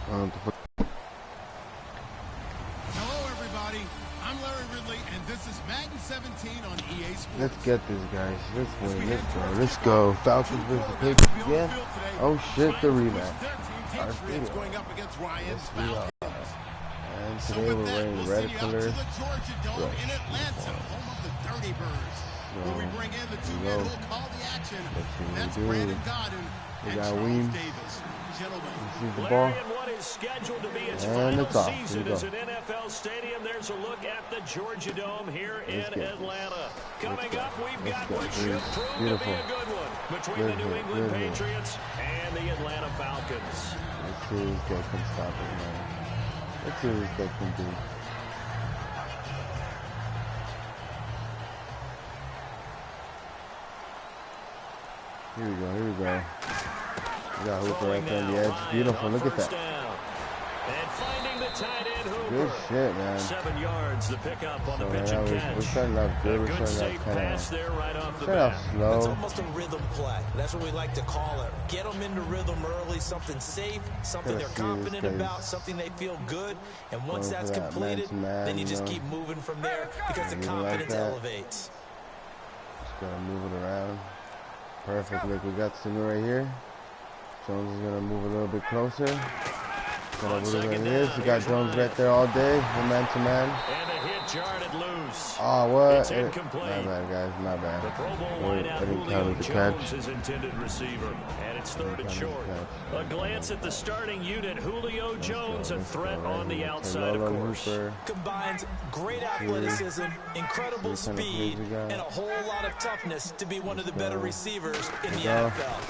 Hello, everybody. I'm Larry Ridley, and this is Madden 17 on EA Sports. Let's get this, guys. Let's win. Let's go. Let's go. Falcons versus the Pigs again. Oh shit, the rematch. Going up against Ryan's Falcons. And today we're wearing red color. In Atlanta, home of the Dirty Birds. Where we bring in the two men who will call the action. That's Brandon Godden and Charles Davis. Gentlemen, the ball. What is scheduled to be its final season as an NFL stadium. There's a look at the Georgia Dome here in Atlanta. Coming up, we've got what should prove to be a good one between the New England Patriots and the Atlanta Falcons. Let's see what this guy can stop it, man. Let's see what this guy can do. Here we go, here we go. We got Hooper right there on the edge. Beautiful, look at that. And finding the tight end Hooper. Good shit, man. 7 yards, the pickup on the pitch and catch. We're starting off good. We're starting off kind of slow. It's almost a rhythm play. That's what we like to call it. Get them into rhythm early, something safe, something they're confident about, something they feel good. And once that's completed, then you just keep moving from there because the confidence elevates. Just gotta move it around. Perfect. Look, we got Singer right here. Jones is gonna move a little bit closer. We got Jones right there all day, man to man. And a hit jarred loose. Oh, what? It's incomplete. Not bad, guys. Not bad. The Pro Bowl wideout Julio Jones, his intended receiver, and it's third and short. A glance at the starting unit. Julio Jones, a threat on the outside, of course. Combines great athleticism, incredible speed, and a whole lot of toughness to be one of the better receivers in the NFL.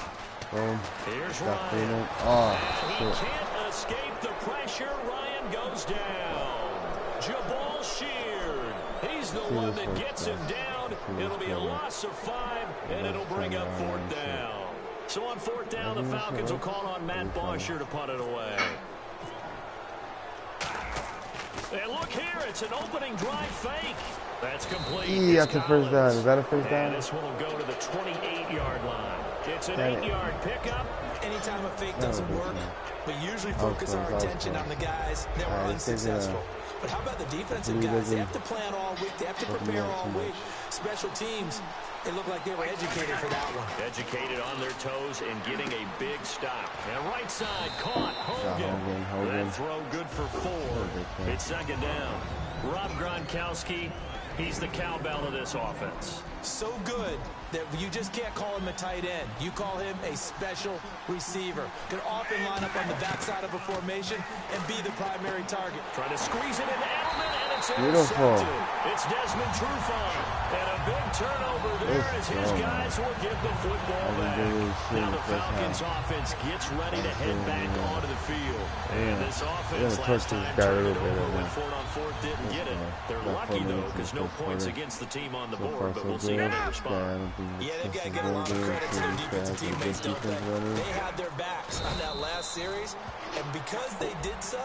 Boom. Here's Ryan. Oh, he can't escape the pressure. Ryan goes down. Jabal Sheard. He's the one that gets him down. It'll be a loss of 5, and it'll bring up 4th down. So on 4th down, the Falcons will call on Matt Bosher to punt it away. And look here, it's an opening drive fake. That's complete. That's a first down. Is that a first down? And this one will go to the 28-yard line. It's an 8-yard pickup. Anytime a fake doesn't work, we usually focus our attention on the guys that were unsuccessful. But how about the defensive guys? They have to plan all week. They have to prepare all week. Special teams, they look like they were educated for that one. Educated on their toes and getting a big stop. And right side caught Hogan. That throw good for 4. It's 2nd down. Rob Gronkowski, he's the cowbell of this offense. So good that you just can't call him a tight end. You call him a special receiver. Can often line up on the backside of a formation and be the primary target. Trying to squeeze it into Edelman, and it's beautiful. intercepted. It's Desmond Trufant. And a big turnover there as his guys will get the football back. Now the Falcons offense gets ready to head back onto the field. And this offense last time turned it over, went for it on 4th, didn't get it. They're lucky, though, because no points against the team on the board, but we'll see how they respond. Yeah, they've got to get a lot of credit to their defensive teammates, don't they? They had their backs on that last series, and because they did so,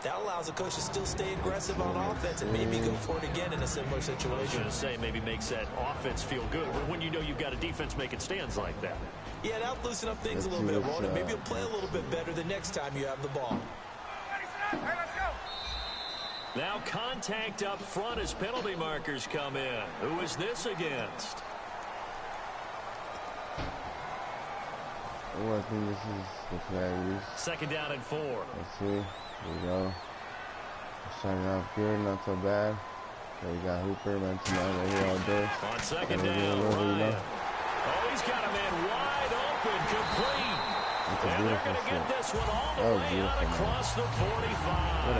that allows the coach to still stay aggressive on offense and maybe go for it again in a similar situation. I was going to say, maybe makes that offense feel good when you know you've got a defense making stands like that. Yeah, that'll loosen up things a little bit, won't it? Maybe you'll play a little bit better the next time you have the ball. Now contact up front as penalty markers come in. Who is this against? Oh, I think this is the flag. 2nd down and 4. Let's see. Here we go. Starting off good, not so bad. So we got Hooper, man to man right here all day. On 2nd down, Ryan. Oh, he's got a man wide open, complete. And they're going to get this one all the way out across the 45.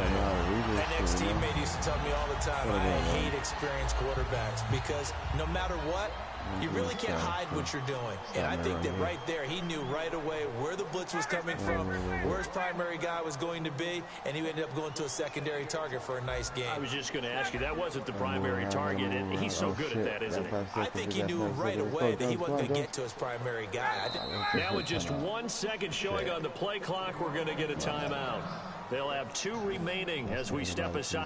An ex-teammate used to tell me all the time, I hate experienced quarterbacks because no matter what, you really can't hide what you're doing. And I think that right there, he knew right away where the blitz was coming from, where his primary guy was going to be, and he ended up going to a secondary target for a nice game. I was just going to ask you, that wasn't the primary target, and he's so good at that, isn't he? I think he knew right away that he wasn't going to get to his primary guy. Now with just 1 second showing on the play clock, we're going to get a timeout. They'll have 2 remaining as we step aside.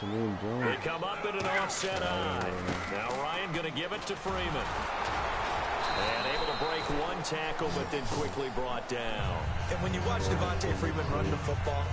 They come up at an offset eye. Now Ryan going to give it to Freeman. And able to break one tackle, but then quickly brought down. And when you watch Devontae Freeman run the football,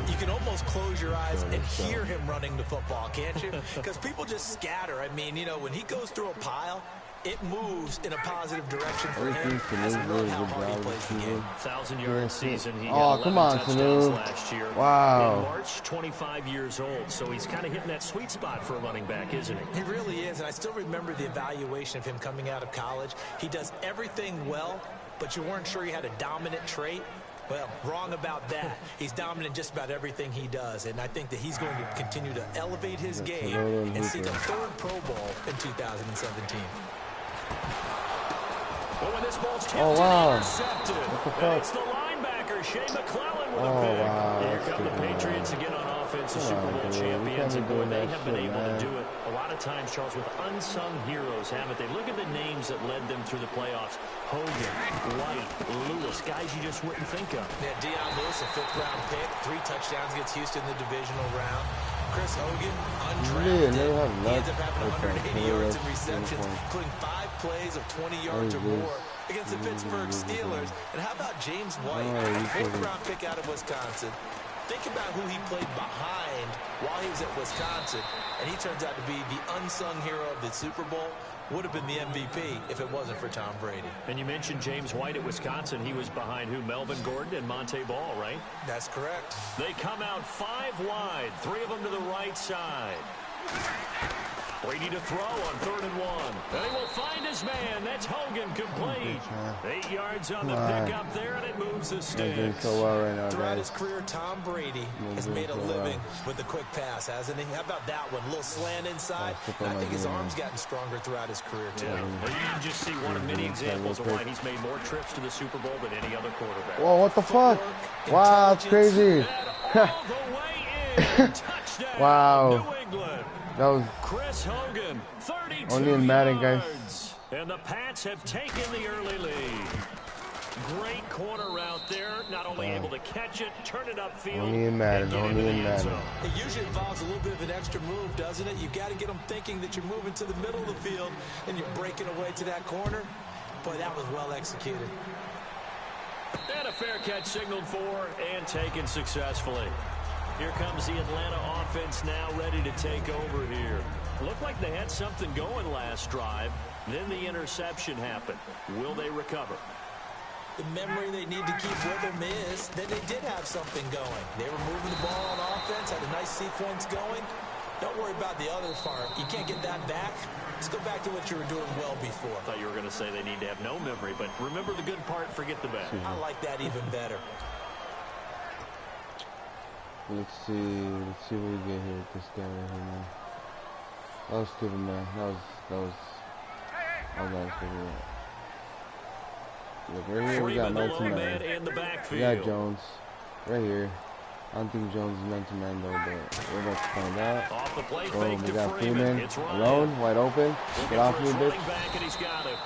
you can almost close your eyes and hear him running the football, can't you? Because people just scatter. I mean, you know, when he goes through a pile, it moves in a positive direction for him. That's really how hard he plays the game. 1,000-yard season. He got 11 touchdowns last year. Wow. In March, 25 years old. So he's kind of hitting that sweet spot for a running back, isn't he? He really is. And I still remember the evaluation of him coming out of college. He does everything well, but you weren't sure he had a dominant trait. Well, wrong about that. He's dominant in just about everything he does, and I think that he's going to continue to elevate his game and seek a third Pro Bowl in 2017. Well, when this ball's tipped intercepted. What the fuck? It's the linebacker, Shea McClellan, with a pick. Wow, Here come the Patriots again on offense, the Super Bowl champions, and boy, they have been able to do it. A lot of times, Charles, with unsung heroes, haven't they? Look at the names that led them through the playoffs. Hogan, White, Lewis, guys you just wouldn't think of. Yeah, Deion Lewis, a 5th-round pick, 3 touchdowns against Houston in the divisional round. Chris Hogan, undrafted. He ends up having 180 yards in receptions, including 5 plays of 20 yards or more against the Pittsburgh Steelers. And how about James White, a 5th-round pick out of Wisconsin? Think about who he played behind while he was at Wisconsin, and he turns out to be the unsung hero of the Super Bowl. Would have been the MVP if it wasn't for Tom Brady. And you mentioned James White at Wisconsin. He was behind who? Melvin Gordon and Monte Ball, right? That's correct. They come out 5 wide, 3 of them to the right side. Brady to throw on 3rd and 1. And he will find his man. That's Hogan, complete. 8 yards on the pickup there, and it moves the sticks. So well right now, throughout his career, Tom Brady has made a living with the quick pass, hasn't he? How about that one? A little slant inside. And I think his arm's gotten stronger throughout his career, too. Yeah. Well, you can just see one of many examples of why he's made more trips to the Super Bowl than any other quarterback. Whoa, what the fuck? Wow, it's crazy. All the way in. Touchdown, wow. New England. That was Chris Hogan, 32 only in Madden, guys. And the Pats have taken the early lead. Great corner route there. Not only able to catch it, turn it upfield. Only in Madden, only in Madden. It usually involves a little bit of an extra move, doesn't it? You've got to get them thinking that you're moving to the middle of the field and you're breaking away to that corner. Boy, that was well executed. And a fair catch signaled for and taken successfully. Here comes the Atlanta offense now ready to take over here. Looked like they had something going last drive. Then the interception happened. Will they recover? The memory they need to keep with them is that they did have something going. They were moving the ball on offense, had a nice sequence going. Don't worry about the other part. You can't get that back. Let's go back to what you were doing well before. I thought you were going to say they need to have no memory, but remember the good part, forget the bad. I like that even better. Let's see what we get here with this guy right here, man. That was stupid, man. That was not stupid. Look, right here we got 19 man. We got Jones right here. I don't think Jones is meant to man though, but we're about to find out. Off the play, boom, we got Freeman alone, wide open. Get off me, bitch. And he's got it.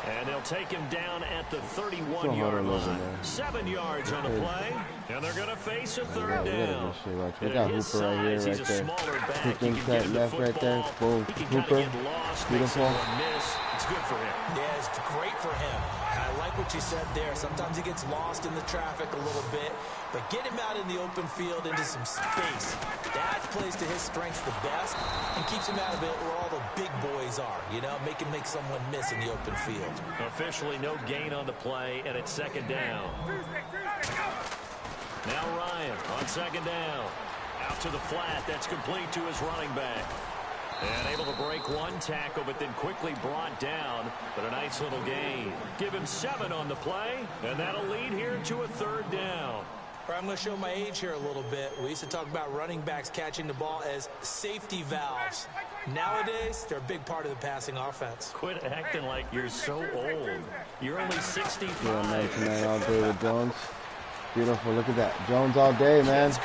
And they'll take him down at the 31-yard line. 7 yards on the play. And they're going to face a 3rd down. We got Hooper right here, right there. Hooper cut left right there. Boom, Hooper. Beautiful. It's good for him. Yeah, it's great for him. I like what you said there. Sometimes he gets lost in the traffic a little bit, but get him out in the open field into some space. That plays to his strengths the best and keeps him out of it where all the big boys are, you know, make someone miss in the open field. Officially no gain on the play, and it's 2nd down. Now Ryan on 2nd down. Out to the flat. That's complete to his running back. And able to break one tackle, but then quickly brought down. But a nice little gain. Give him 7 on the play, and that'll lead here to a 3rd down. I'm going to show my age here a little bit. We used to talk about running backs catching the ball as safety valves. Nowadays, they're a big part of the passing offense. Quit acting like you're so old. You're only 65. Yeah, man, all day with Jones. Beautiful, look at that. Jones all day, man. Jones.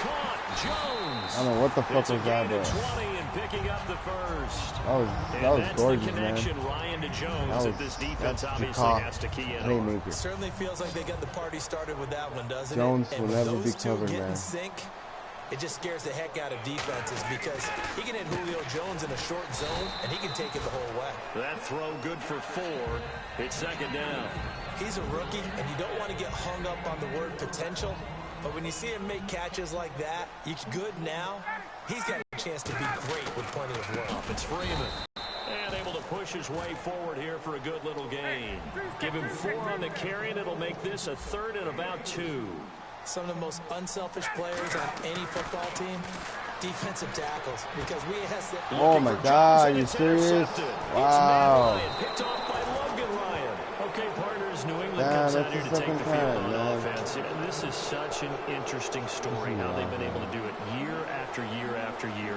I don't know what the fuck was that, but picking up the first. That was gorgeous, the connection, man. Ryan to Jones that this defense obviously has to key in on. It certainly feels like they got the party started with that one, doesn't Jones it? will never be covered, man. Sync, it just scares the heck out of defenses because he can hit Julio Jones in a short zone, and he can take it the whole way. That throw good for 4. It's second down. He's a rookie, and you don't want to get hung up on the word potential, but when you see him make catches like that, he's good now. He's got a chance to be great with plenty of work. It's Freeman. And able to push his way forward here for a good little gain. Give him 4 on the carry, and it'll make this a 3rd and about 2. Some of the most unselfish players on any football team, defensive tackles, because we asked that. Oh my God, are you serious? Wow. Picked off by Logan Ryan. Okay, partners, New England comes out here to take the field on offense. And this is such an interesting story, how they've been able to do it year after year after year.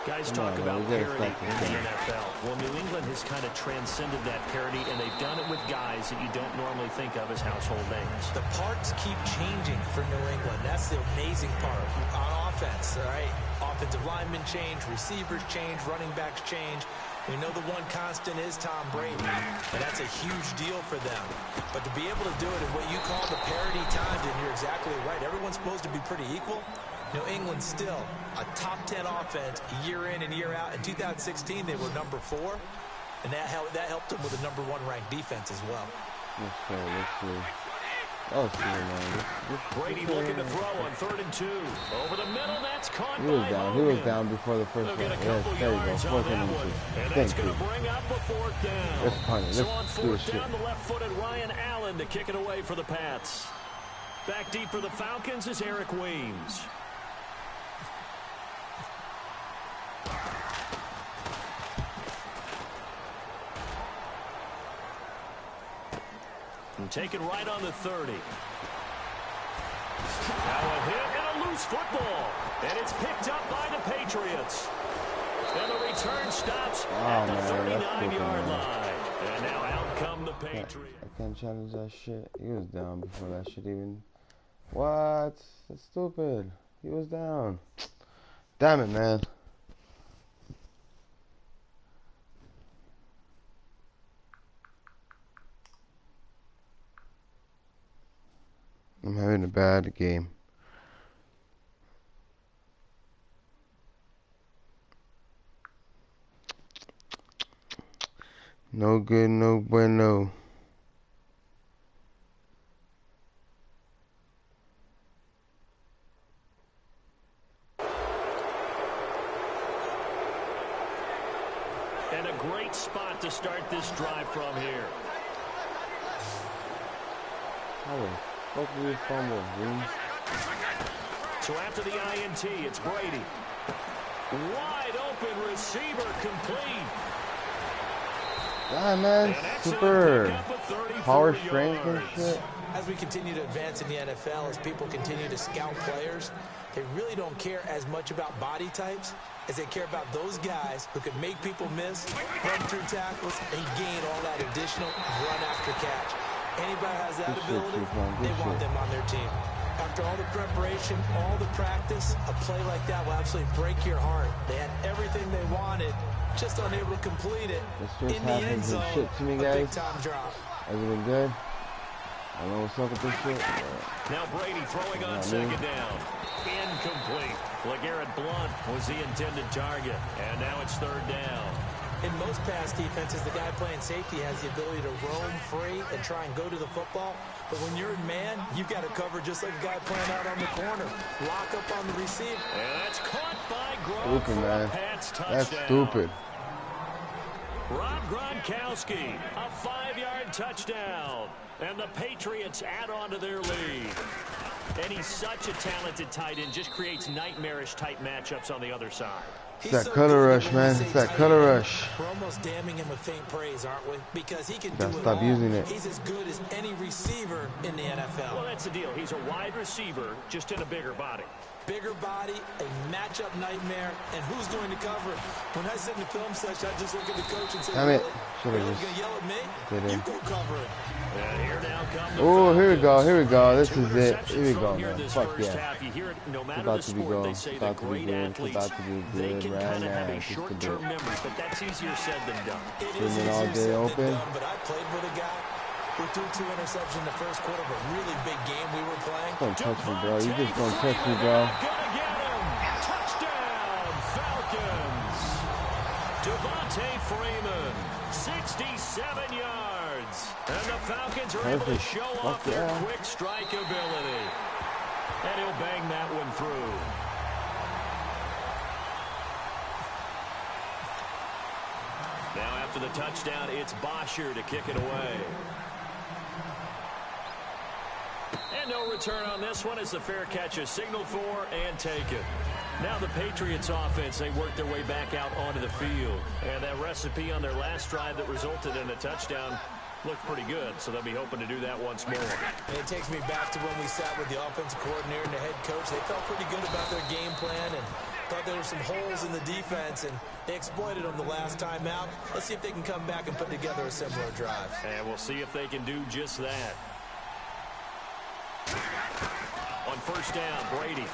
Guys talk about parity in the NFL. Well, New England has kind of transcended that parity, and they've done it with guys that you don't normally think of as household names. The parts keep changing for New England. That's the amazing part on offense, all right? Offensive linemen change, receivers change, running backs change. We know the one constant is Tom Brady, and that's a huge deal for them. But to be able to do it in what you call the parity times, and you're exactly right, everyone's supposed to be pretty equal. New England still a top 10 offense year in and year out. In 2016, they were number 4, and that helped them with a number 1 ranked defense as well. Let's see. Oh, Brady looking to throw on 3rd and 2. Over the middle, that's caught by Logan. He was down before the first one. Yes, there you go. 4th and 2. And that's going to bring up a 4th down. Let's punt it. So on 4th down, the left-footed Ryan Allen to kick it away for the Pats. Back deep for the Falcons is Eric Weems. And take it right on the 30. Now a hit and a loose football. And it's picked up by the Patriots. And the return stops at the 39-yard line. And now out come the Patriots. I can't challenge that shit. He was down before that shit even. What? That's stupid. He was down. Damn it, man. I'm having a bad game. No good, no bueno. And a great spot to start this drive from here. Fuck you, fumble, Weems. So after the INT, it's Brady. Wide open receiver complete. Yeah, man, super power strength and shit. As we continue to advance in the NFL, as people continue to scout players, they really don't care as much about body types as they care about those guys who can make people miss, run through tackles, and gain all that additional run after catch. Anybody has that ability, they want them on their team. After all the preparation, all the practice, a play like that will absolutely break your heart. They had everything they wanted, just unable to complete it. In the end zone, shit to me, a guys. big-time drop. Everything good? I don't know what's up with this shit. Now Brady throwing on second down. Incomplete. LeGarrette Blount was the intended target. And now it's 3rd down. In most pass defenses, the guy playing safety has the ability to roam free and try and go to the football. But when you're in man, you've got to cover just like a guy playing out on the corner. Lock up on the receiver. And that's caught by Gronk for a Pats touchdown. That's stupid. Rob Gronkowski, a 5-yard touchdown. And the Patriots add on to their lead. And he's such a talented tight end, just creates nightmarish-type matchups on the other side. It's that color rush, man. It's that color rush. We're almost damning him with faint praise, aren't we? Because he can do it stop all. using it. He's as good as any receiver in the NFL. Well, that's the deal. He's a wide receiver, just in a bigger body. Bigger body, a matchup nightmare, and who's going to cover? When I sit in the film session, I just look at the coach and say, damn it. You're going to yell at me? You go cover it. And here now come the oh, here we go, here we go. This Two is it. Here we interceptions go, from here man. this Fuck first yeah. half. You hear it, no matter About the to be sport, good. they say that About to be great good. athletes, About to be they good can right kind of have now. a Just a short-term bit. memory, but that's easier said than done. It is Been easier all said day than open. done, but I played with a guy who threw 2 interceptions in the first quarter of a really big game we were playing. Don't touch me, bro. You just don't touch me, bro. Gonna get him. Freeman. 67 yards. And the Falcons are able to show off their quick strike ability. And he'll bang that one through. Now after the touchdown, it's Bosher to kick it away. And no return on this one as the fair catch is signaled for and taken. Now the Patriots offense, they work their way back out onto the field. And that recipe on their last drive that resulted in a touchdown looked pretty good, so they'll be hoping to do that once more. And it takes me back to when we sat with the offensive coordinator and the head coach. They felt pretty good about their game plan and thought there were some holes in the defense, and they exploited them the last time out. Let's see if they can come back and put together a similar drive. And we'll see if they can do just that. On first down, Brady.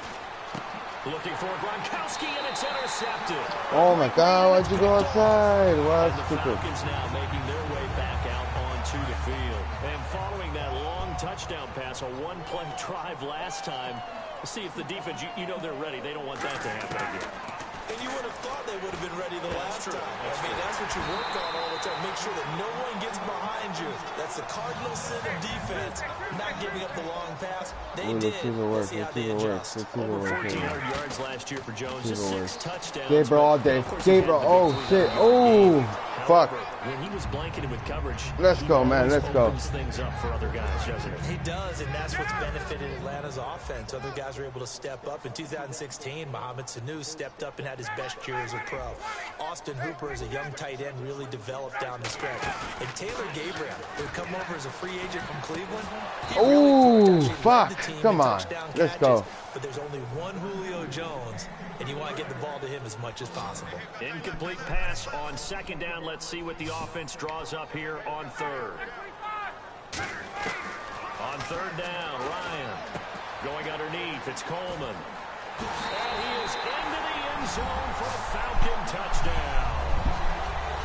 Looking for Gronkowski, and it's intercepted. Oh, my God. Why'd you go outside? Wow, that's stupid. The Falcons now making their way back out onto the field. And following that long touchdown pass, a one-play drive last time, we'll see if the defense, you know they're ready. They don't want that to happen again. And you would have thought they would have been ready the last time. I mean, that's what you work on all the time. Make sure that no one gets behind you. That's the cardinal sin of defense, not giving up the long pass. They did. Let's see how they adjust. Over 1,400 yards last year for Jones. Just 6 touchdowns. Gabriel all day. Gabriel, oh, shit. Oh, fuck. When he was blanketed with coverage, let's go, man. Let's go. Things up for other guys, doesn't it? He does, and that's what's benefited Atlanta's offense. Other guys were able to step up. In 2016, Mohamed Sanu stepped up and had his best year as a pro. Austin Hooper, as a young tight end, really developed down the stretch. And Taylor Gabriel, who had come over as a free agent from Cleveland. Oh, fuck. Come on. Let's go. But there's only one Julio Jones, and you want to get the ball to him as much as possible. Incomplete pass on second down. Let's see what the offense draws up here on third. On third down, Ryan going underneath. It's Coleman. And he is into the end zone for a Falcon touchdown.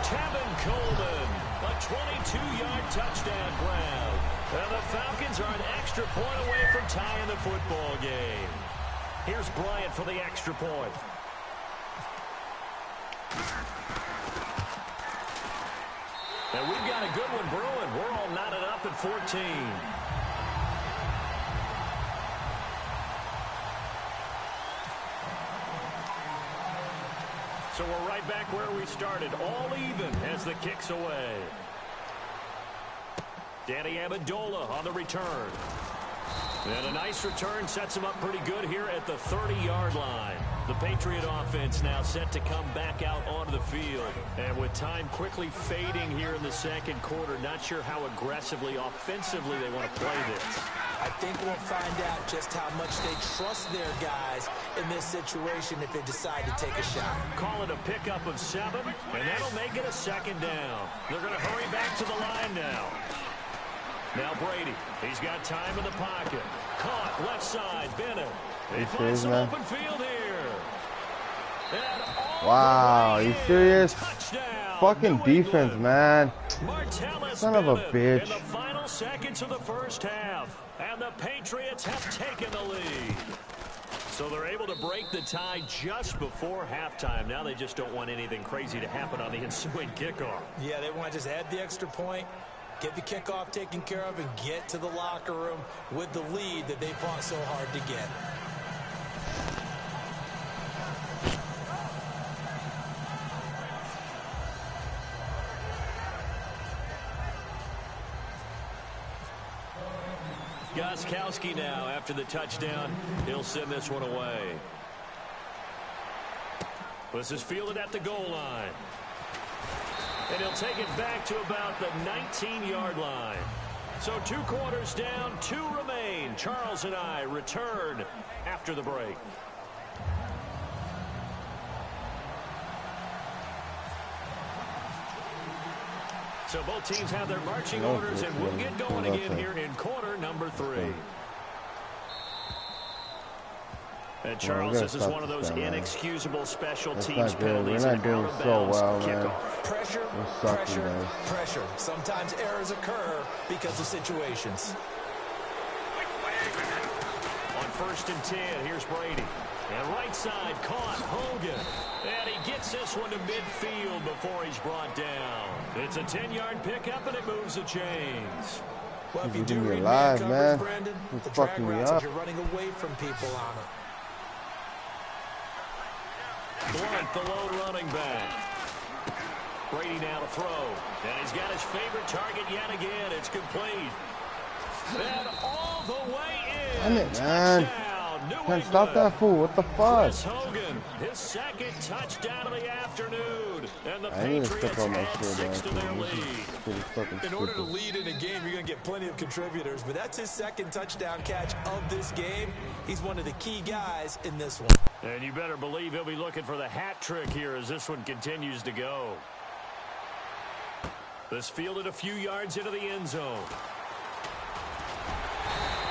Tevin Coleman, a 22-yard touchdown grab. And the Falcons are an extra point away from tying the football game. Here's Bryant for the extra point. And we've got a good one brewing. We're all knotted up at 14. So we're right back where we started, all even as the kick's away. Danny Amendola on the return. And a nice return sets him up pretty good here at the 30-yard line. The Patriot offense now set to come back out onto the field. And with time quickly fading here in the second quarter, not sure how aggressively, offensively they want to play this. I think we'll find out just how much they trust their guys in this situation if they decide to take a shot. Call it a pickup of 7, and that'll make it a second down. They're going to hurry back to the line now. Now Brady, he's got time in the pocket. Caught, left side, Bennett. He finds some open field here. Wow, are you serious? Fucking defense, man. Son of a bitch. In the final seconds of the first half, and the Patriots have taken the lead. So they're able to break the tie just before halftime. Now they just don't want anything crazy to happen on the ensuing kickoff. Yeah, they want to just add the extra point, get the kickoff taken care of, and get to the locker room with the lead that they fought so hard to get. Gostkowski now after the touchdown. He'll send this one away. This is fielded at the goal line. And he'll take it back to about the 19-yard line. So 2 quarters down, 2 remain. Charles and I return after the break. So both teams have their marching orders, and we'll get going again here in quarter number 3. And Charles, this is one of those inexcusable special teams penalties and out of bounds kickoff. Pressure, pressure, pressure. Sometimes errors occur because of situations. On 1st and 10, here's Brady. And right side, caught, Hogan. And he gets this one to midfield before he's brought down. It's a 10-yard pickup, and it moves the chains. Well, if you do me read alive, man man. coverage, Brandon, It's the drag fucking me routes, up. you're running away from people on it. Blunt, the lone running back. Brady now to throw. And he's got his favorite target yet again. It's complete. And all the way in. Damn it, man. Can't stop that fool. What the fuck? Chris Hogan, his second touchdown of the afternoon. And the I need to step Patriots on my add shit, 6 to man. their This is lead. pretty fucking In order to stupid. lead in a game, you're going to get plenty of contributors. But that's his second touchdown catch of this game. He's one of the key guys in this one. And you better believe he'll be looking for the hat trick here as this one continues to go. This fielded a few yards into the end zone.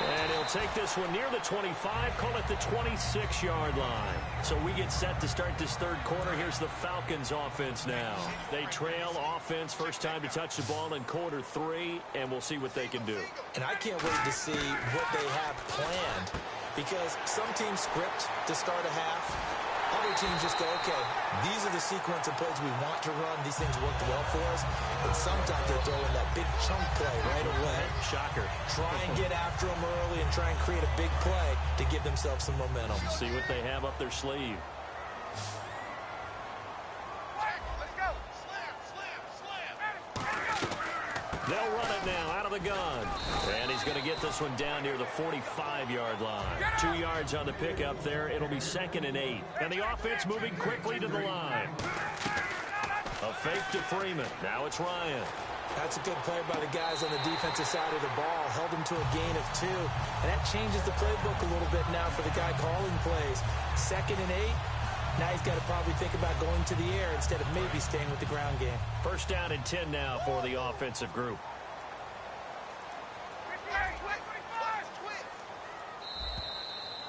And he'll take this one near the 25, call it the 26-yard line. So we get set to start this third quarter. Here's the Falcons offense now. They trail offense, first time to touch the ball in quarter 3, and we'll see what they can do. And I can't wait to see what they have planned, because some teams script to start a half. Other teams just go, okay, these are the sequence of plays we want to run. These things worked well for us. And sometimes they throw in that big chunk play right away. Shocker. Try and get after them early and try and create a big play to give themselves some momentum. See what they have up their sleeve. They'll run it now out of the gun. And he's going to get this one down near the 45-yard line. 2 yards on the pickup there. It'll be 2nd and 8. And the offense moving quickly to the line. A fake to Freeman. Now it's Ryan. That's a good play by the guys on the defensive side of the ball. Held him to a gain of 2. And that changes the playbook a little bit now for the guy calling plays. 2nd and 8. Now he's got to probably think about going to the air instead of maybe staying with the ground game. First down and 10 now for the offensive group.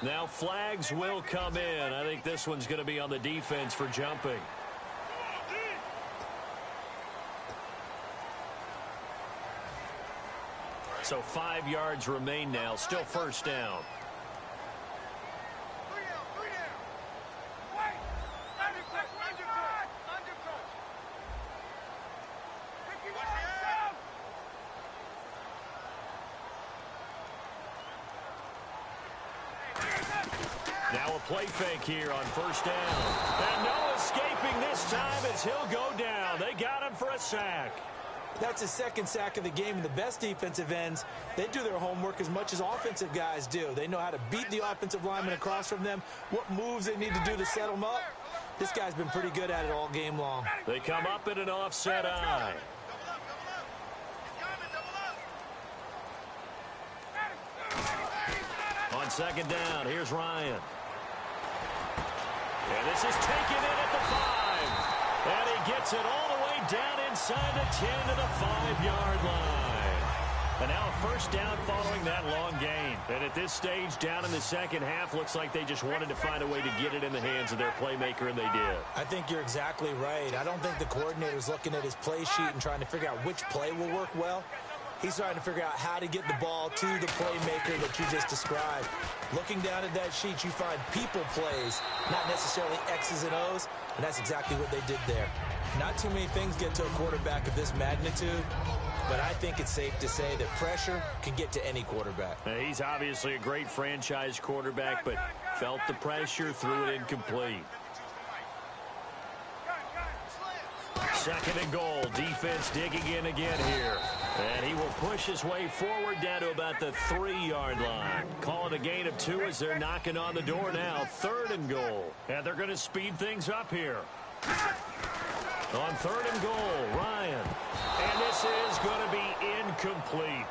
Now flags will come in. I think this one's going to be on the defense for jumping. So 5 yards remain now. Still first down. Now a play fake here on first down. And no escaping this time as he'll go down. They got him for a sack. That's his second sack of the game, and the best defensive ends, they do their homework as much as offensive guys do. They know how to beat the offensive lineman across from them, what moves they need to do to set them up. This guy's been pretty good at it all game long. They come up in an offset eye. On second down, here's Ryan. And this is taken in at the 5. And he gets it all the way down inside the 10 to the 5-yard line. And now a first down following that long gain. And at this stage, down in the second half, looks like they just wanted to find a way to get it in the hands of their playmaker, and they did. I think you're exactly right. I don't think the coordinator's looking at his play sheet and trying to figure out which play will work well. He's trying to figure out how to get the ball to the playmaker that you just described. Looking down at that sheet, you find people plays, not necessarily X's and O's, and that's exactly what they did there. Not too many things get to a quarterback of this magnitude, but I think it's safe to say that pressure can get to any quarterback. He's obviously a great franchise quarterback, but felt the pressure, threw it incomplete. Second and goal. Defense digging in again here. And he will push his way forward down to about the 3-yard line. Call it a gain of 2 as they're knocking on the door now. 3rd and goal. And they're going to speed things up here. On 3rd and goal, Ryan. And this is going to be incomplete.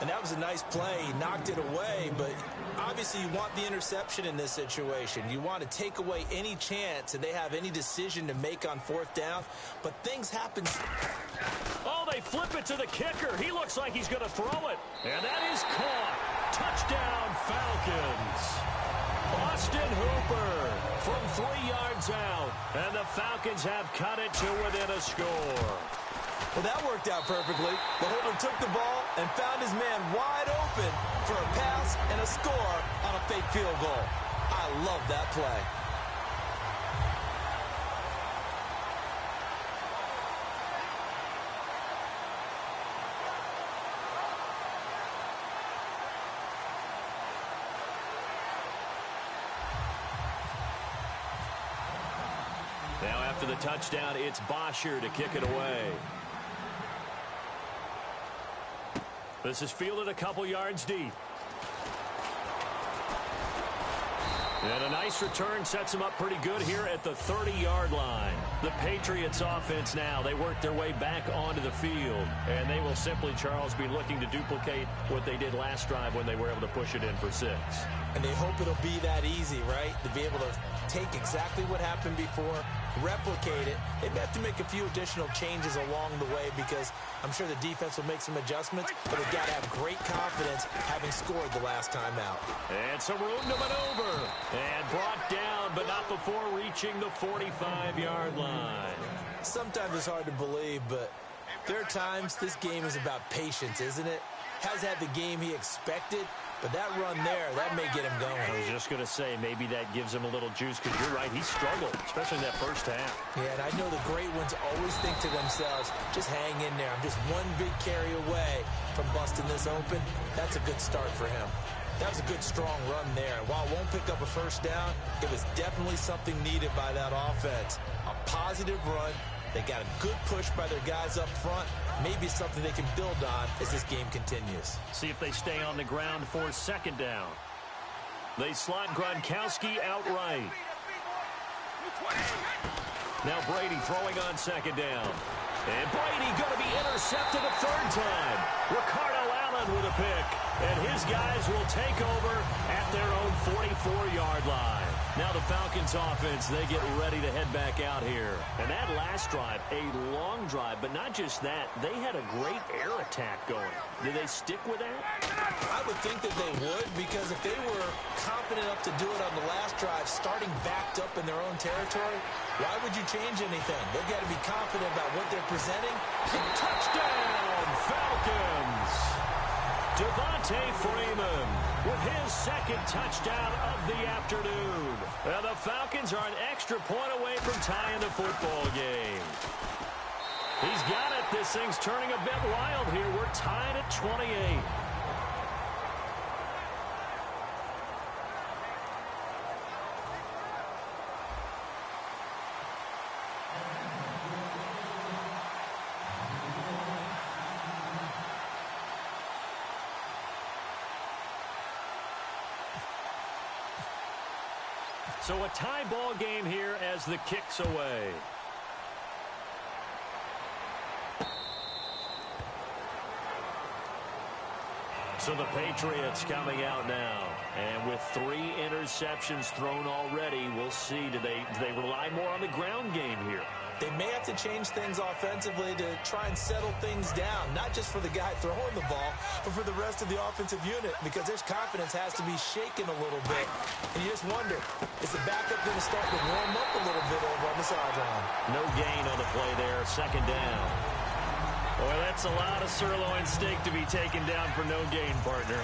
And that was a nice play. He knocked it away, but obviously you want the interception in this situation. You want to take away any chance that they have any decision to make on 4th down, but things happen. Oh, they flip it to the kicker. He looks like he's going to throw it. And that is caught. Touchdown, Falcons. Austin Hooper from 3 yards out. And the Falcons have cut it to within a score. Well, that worked out perfectly. The holder took the ball and found his man wide open for a pass and a score on a fake field goal. I love that play. Now after the touchdown, it's Bosher to kick it away. This is fielded a couple yards deep. And a nice return sets them up pretty good here at the 30-yard line. The Patriots offense now, they work their way back onto the field. And they will simply, Charles, be looking to duplicate what they did last drive when they were able to push it in for 6. And they hope it'll be that easy, right? To be able to take exactly what happened before, replicate it. They may have to make a few additional changes along the way because I'm sure the defense will make some adjustments, but they've got to have great confidence having scored the last time out. And some room to maneuver. And brought down, but not before reaching the 45-yard line. Sometimes it's hard to believe, but there are times this game is about patience, isn't it? Has had the game he expected, but that run there, that may get him going. I was just going to say, maybe that gives him a little juice, because you're right, he struggled, especially in that first half. Yeah, and I know the great ones always think to themselves, just hang in there. I'm just one big carry away from busting this open. That's a good start for him. That was a good, strong run there. While it won't pick up a first down, it was definitely something needed by that offense. A positive run. They got a good push by their guys up front. Maybe something they can build on as this game continues. See if they stay on the ground for second down. They slot Gronkowski outright. Now Brady throwing on second down. And Brady going to be intercepted a third time. Ricardo Allen with a pick. And his guys will take over at their own 44-yard line. Now the Falcons offense, they get ready to head back out here. And that last drive, a long drive, but not just that. They had a great air attack going. Did they stick with that? I would think that they would, because if they were confident enough to do it on the last drive, starting backed up in their own territory, why would you change anything? They've got to be confident about what they're presenting. And touchdown, Falcons! Devontae Freeman with his second touchdown of the afternoon. And the Falcons are an extra point away from tying the football game. He's got it. This thing's turning a bit wild here. We're tied at 28. So a tie ball game here as the kick's away. So the Patriots coming out now. And with 3 interceptions thrown already, we'll see. Do they rely more on the ground game here? They may have to change things offensively to try and settle things down, not just for the guy throwing the ball, but for the rest of the offensive unit, because their confidence has to be shaken a little bit. And you just wonder, is the backup going to start to warm up a little bit over on the sideline? No gain on the play there, second down. Boy, that's a lot of sirloin steak to be taken down for no gain, partner.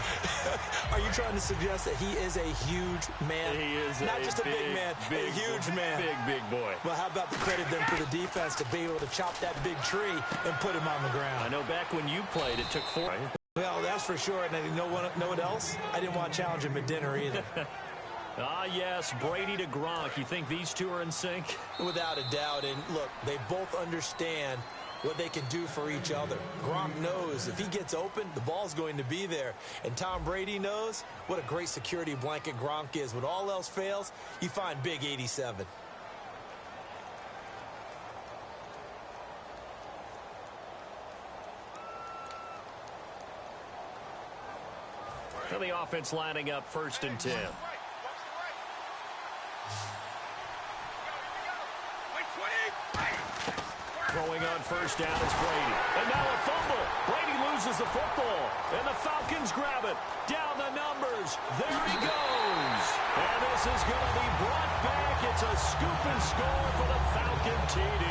Are you trying to suggest that he is a huge man? He is not just a big man, a huge man. Big boy. Well, how about the credit then for the defense to be able to chop that big tree and put him on the ground? I know back when you played, it took 4. Well, that's for sure. And you know what else? I didn't want to challenge him at dinner either. Yes, Brady to Gronk. You think these two are in sync? Without a doubt. And look, they both understand what they can do for each other. Gronk knows if he gets open, the ball's going to be there. And Tom Brady knows what a great security blanket Gronk is. When all else fails, you find big 87. So the offense lining up 1st and 10. Throwing on 1st down is Brady. And now a fumble. Brady loses the football. And the Falcons grab it. Down the numbers. There he goes. And this is going to be brought back. It's a scoop and score for the Falcon TD.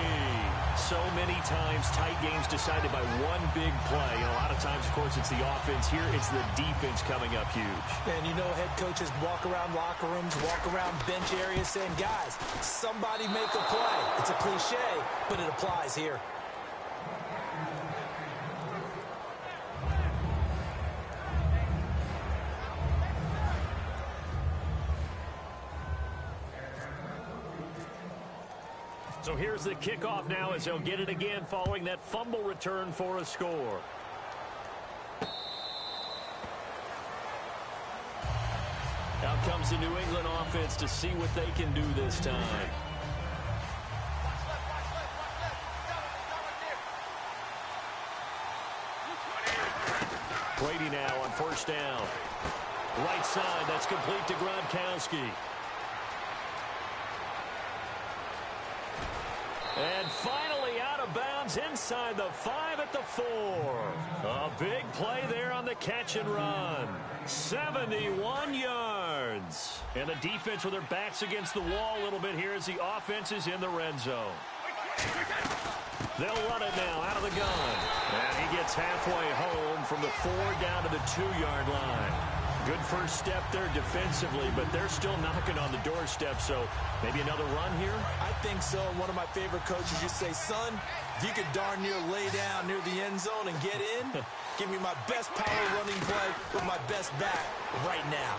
So many times, tight games decided by one big play. And a lot of times, of course, it's the offense. Here, it's the defense coming up huge. And you know head coaches walk around locker rooms, walk around bench areas saying, guys, somebody make a play. It's a cliche, but it applies here. So here's the kickoff now as they'll get it again following that fumble return for a score. Out comes the New England offense to see what they can do this time. Brady now on first down. Right side, that's complete to Gronkowski. And finally out of bounds inside the 5 at the 4. A big play there on the catch and run. 71 yards. And the defense with their backs against the wall a little bit here as the offense is in the red zone. They'll run it now out of the gun. And he gets halfway home from the 4 down to the 2-yard line. Good first step there defensively, but they're still knocking on the doorstep, so maybe another run here? I think so. One of my favorite coaches used to say, son, if you could darn near lay down near the end zone and get in, give me my best power running play with my best back right now.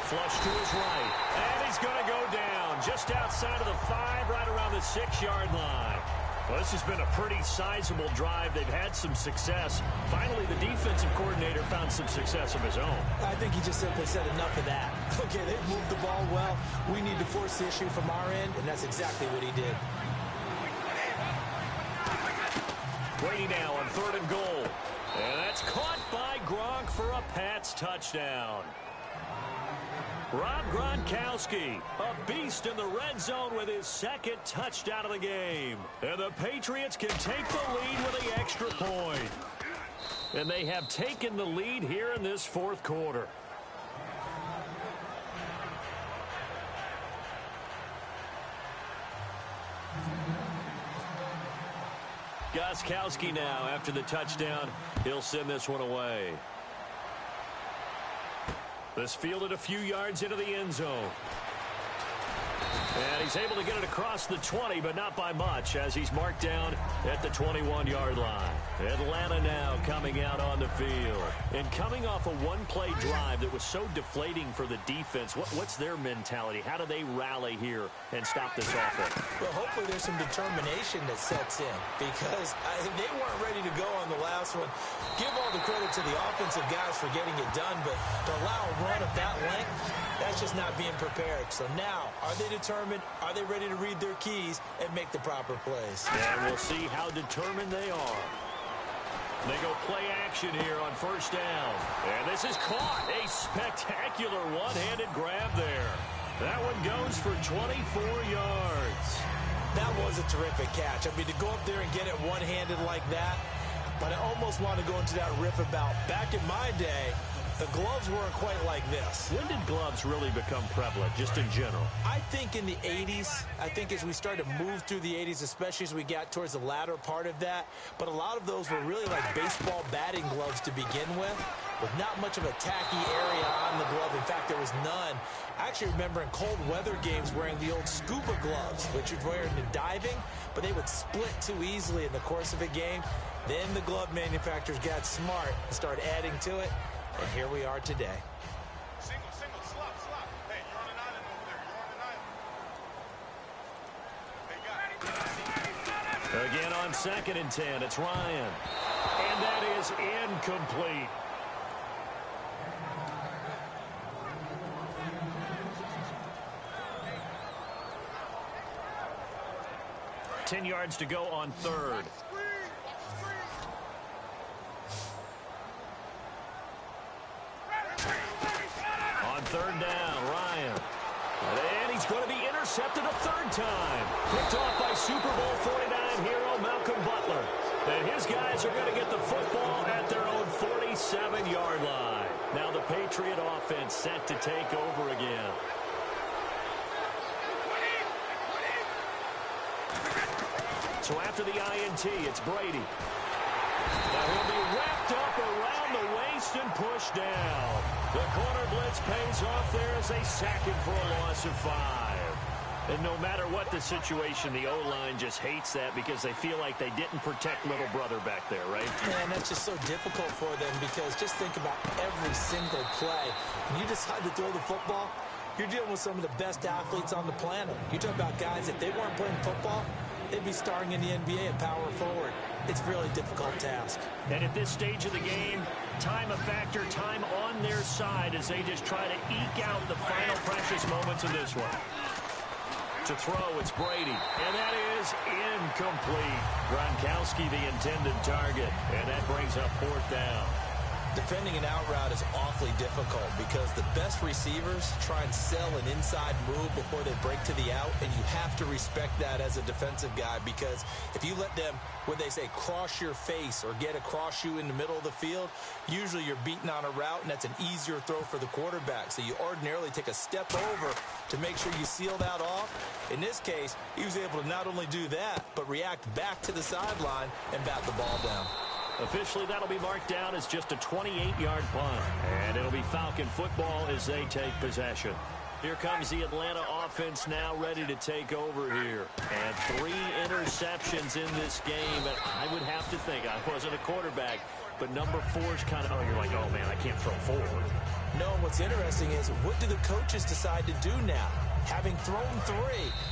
Flush to his right, and he's going to go down just outside of the 5, right around the 6-yard line. Well, this has been a pretty sizable drive. They've had some success. Finally, the defensive coordinator found some success of his own. I think he just simply said enough of that. Okay, they've moved the ball well. We need to force the issue from our end, and that's exactly what he did. Brady now on 3rd and goal. And that's caught by Gronk for a Pats touchdown. Rob Gronkowski, a beast in the red zone with his 2nd touchdown of the game. And the Patriots can take the lead with the extra point. And they have taken the lead here in this 4th quarter. Gostkowski now after the touchdown. He'll send this one away. This fielded a few yards into the end zone. And he's able to get it across the 20, but not by much, as he's marked down at the 21-yard line. Atlanta now coming out on the field. And coming off a one-play drive that was so deflating for the defense, what's their mentality? How do they rally here and stop this offense? Well, hopefully there's some determination that sets in, because they weren't ready to go on the last one. Give all the credit to the offensive guys for getting it done, but to allow a run of that length, that's just not being prepared. So now, are they determined? Are they ready to read their keys and make the proper plays? And we'll see how determined they are. They go play action here on first down. And this is caught. A spectacular one-handed grab there. That one goes for 24 yards. That was a terrific catch. I mean, to go up there and get it one-handed like that, but I almost want to go into that riff about back in my day, the gloves weren't quite like this. When did gloves really become prevalent, just in general? I think in the 80s. I think as we started to move through the 80s, especially as we got towards the latter part of that. But a lot of those were really like baseball batting gloves to begin with not much of a tacky area on the glove. In fact, there was none. I actually remember in cold weather games wearing the old scuba gloves, which you'd wear in diving, but they would split too easily in the course of a game. Then the glove manufacturers got smart and started adding to it. And here we are today. Single, slop. Hey, you're on an island over there. You're on an island. Hey, got it. Again on 2nd and 10, it's Ryan. And that is incomplete. Ten yards to go on 3rd. On 3rd down, Ryan. And he's going to be intercepted a 3rd time. Picked off by Super Bowl 49 hero Malcolm Butler. And his guys are going to get the football at their own 47-yard line. Now the Patriot offense set to take over again. So after the INT, it's Brady. Now he'll be wrapped up around the waist and pushed down. The corner blitz pays off there as they sack him for a loss of 5. And no matter what the situation, the O-line just hates that because they feel like they didn't protect little brother back there, right? Man, that's just so difficult for them because just think about every single play. When you decide to throw the football, you're dealing with some of the best athletes on the planet. You talk about guys, if they weren't playing football, they'd be starring in the NBA at power forward. It's a really difficult task. And at this stage of the game, time a factor, time on their side as they just try to eke out the final precious moments of this one. To throw, it's Brady, and that is incomplete. Gronkowski, the intended target, and that brings up 4th down. Defending an out route is awfully difficult because the best receivers try and sell an inside move before they break to the out, and you have to respect that as a defensive guy because if you let them, what they say, cross your face or get across you in the middle of the field, usually you're beaten on a route, and that's an easier throw for the quarterback. So you ordinarily take a step over to make sure you seal that off. In this case, he was able to not only do that, but react back to the sideline and bat the ball down. Officially, that'll be marked down as just a 28-yard punt. And it'll be Falcon football as they take possession. Here comes the Atlanta offense now ready to take over here. And 3 interceptions in this game. And I would have to think, I wasn't a quarterback, but number 4's kind of, oh, you're like, oh, man, I can't throw forward. No, what's interesting is what do the coaches decide to do now? Having thrown 3,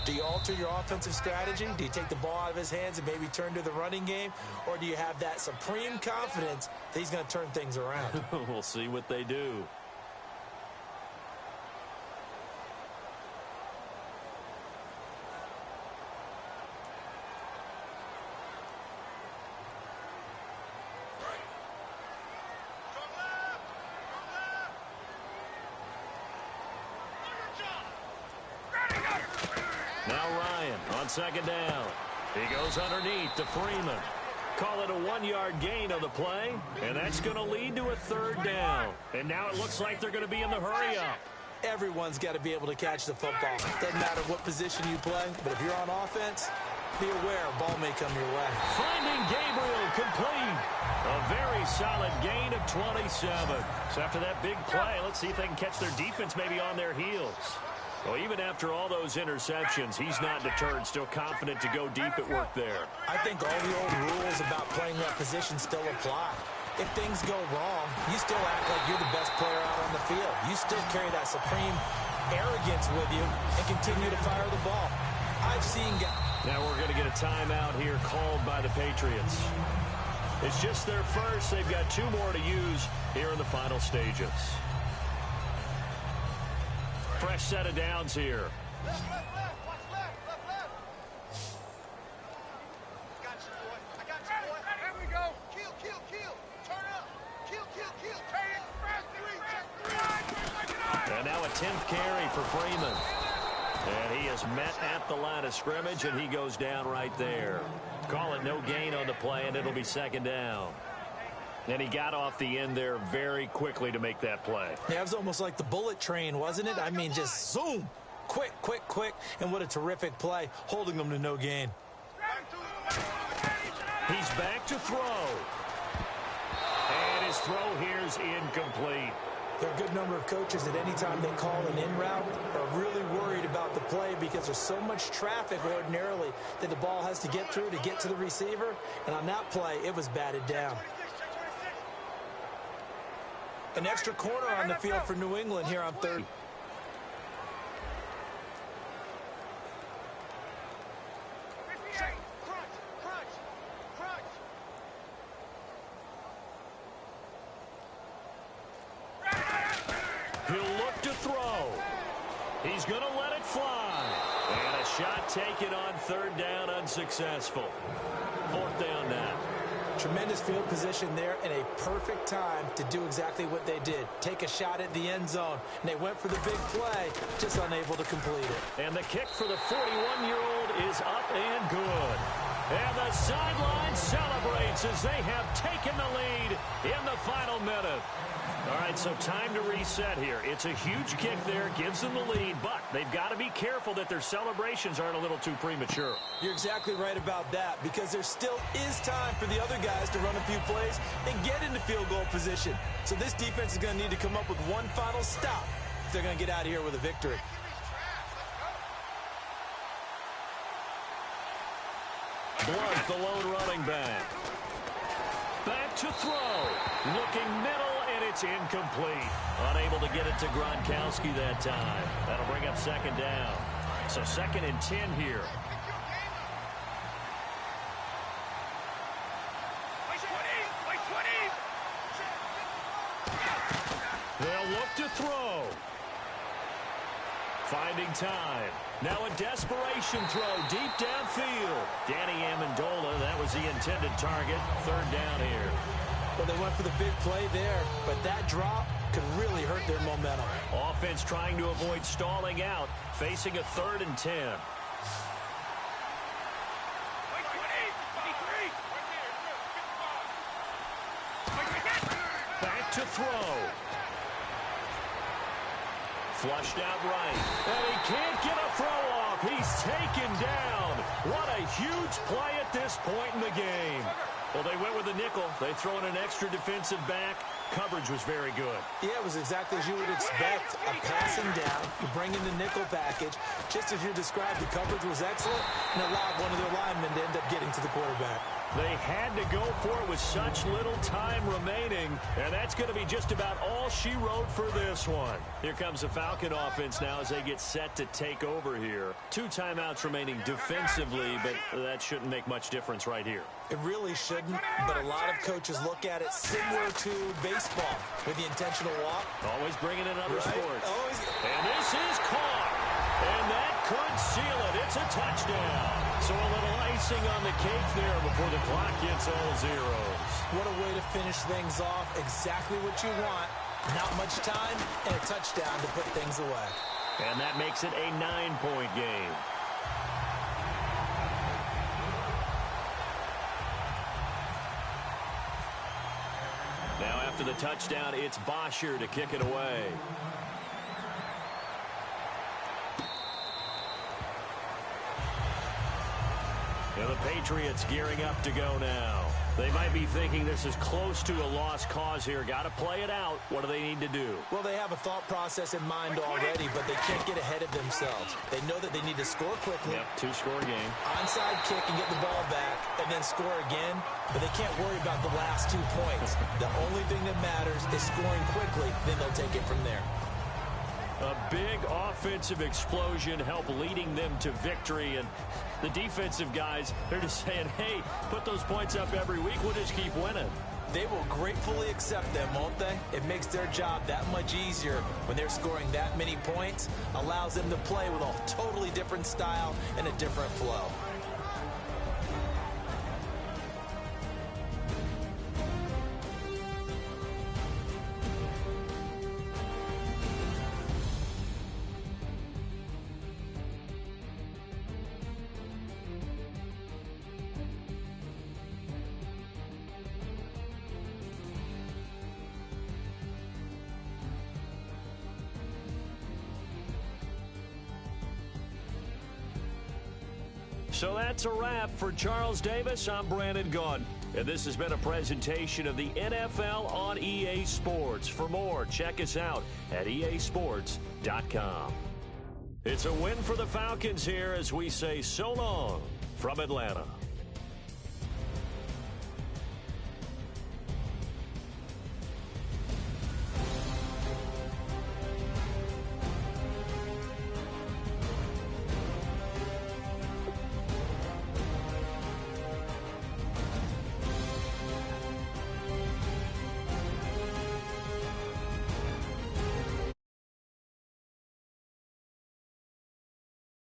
do you alter your offensive strategy? Do you take the ball out of his hands and maybe turn to the running game? Or do you have that supreme confidence that he's going to turn things around? We'll see what they do. Now Ryan on 2nd down. He goes underneath to Freeman. Call it a 1-yard gain on the play, and that's going to lead to a 3rd down. And now it looks like they're going to be in the hurry-up. Everyone's got to be able to catch the football. Doesn't matter what position you play, but if you're on offense, be aware a ball may come your way. Finding Gabriel complete. A very solid gain of 27. So after that big play, let's see if they can catch their defense maybe on their heels. Well, even after all those interceptions, he's not deterred, still confident to go deep at work there. I think all the old rules about playing that position still apply. If things go wrong, you still act like you're the best player out on the field. You still carry that supreme arrogance with you and continue to fire the ball. I've seen guys. Now we're going to get a timeout here called by the Patriots. It's just their first. They've got 2 more to use here in the final stages. Fresh set of downs here. Left, watch left. Got you, boy. I got you, boy. Here we go. Kill. Turn up. Kill. Turn it. And now a 10th carry for Freeman. And he is met at the line of scrimmage, and he goes down right there. Call it no gain on the play, and it'll be 2nd down. And he got off the end there very quickly to make that play. Yeah, it was almost like the bullet train, wasn't it? I mean, just zoom. Quick. And what a terrific play, holding them to no gain. He's back to throw. And his throw here is incomplete. There are a good number of coaches that any time they call an in route are really worried about the play because there's so much traffic ordinarily that the ball has to get through to get to the receiver. And on that play, it was batted down. An extra corner on the field for New England here on 3rd. He'll look to throw. He's going to let it fly. And a shot taken on 3rd down, unsuccessful. 4th down now. Tremendous field position there and a perfect time to do exactly what they did. Take a shot at the end zone. And they went for the big play, just unable to complete it. And the kick for the 41-year-old is up and good. And the sideline celebrates as they have taken the lead in the final minute. All right, so time to reset here. It's a huge kick there, gives them the lead, but they've got to be careful that their celebrations aren't a little too premature. You're exactly right about that, because there still is time for the other guys to run a few plays and get into field goal position. So this defense is going to need to come up with one final stop if they're going to get out of here with a victory. Blunt, the lone running back. Back to throw. Looking middle, and it's incomplete. Unable to get it to Gronkowski that time. That'll bring up second down. So 2nd and 10 here. They'll look to throw. Finding time. Now a desperation throw deep downfield. Danny Amendola, that was the intended target. 3rd down here. Well, they went for the big play there, but that drop could really hurt their momentum. Offense trying to avoid stalling out, facing a 3rd and 10. Back to throw. Flushed out right. And he can't get a throw off. He's taken down. What a huge play at this point in the game. Well, they went with a nickel. They throw in an extra defensive back. Coverage was very good. Yeah, it was exactly as you would expect. A passing down. You bring in the nickel package. Just as you described, the coverage was excellent and allowed one of their linemen to end up getting to the quarterback. They had to go for it with such little time remaining, and that's going to be just about all she wrote for this one. Here comes the Falcon offense now as they get set to take over here. 2 timeouts remaining defensively, but that shouldn't make much difference right here. It really shouldn't, but a lot of coaches look at it similar to baseball with the intentional walk. Always bringing in other sports. Always. And this is caught. And that could seal it. It's a touchdown. So a little icing on the cake there before the clock gets all zeros. What a way to finish things off. Exactly what you want. Not much time and a touchdown to put things away. And that makes it a 9-point game. Now after the touchdown, it's Bosher to kick it away. And the Patriots gearing up to go now. They might be thinking this is close to a lost cause here. Got to play it out. What do they need to do? Well, they have a thought process in mind already, but they can't get ahead of themselves. They know that they need to score quickly. Yep, 2-score game. Onside kick and get the ball back, and then score again. But they can't worry about the last 2 points. The only thing that matters is scoring quickly. Then they'll take it from there. A big offensive explosion helped leading them to victory. And the defensive guys, they're just saying, hey, put those points up every week. We'll just keep winning. They will gratefully accept them, won't they? It makes their job that much easier when they're scoring that many points. Allows them to play with a totally different style and a different flow. So that's a wrap for Charles Davis. I'm Brandon Gunn. And this has been a presentation of the NFL on EA Sports. For more, check us out at easports.com. It's a win for the Falcons here as we say so long from Atlanta.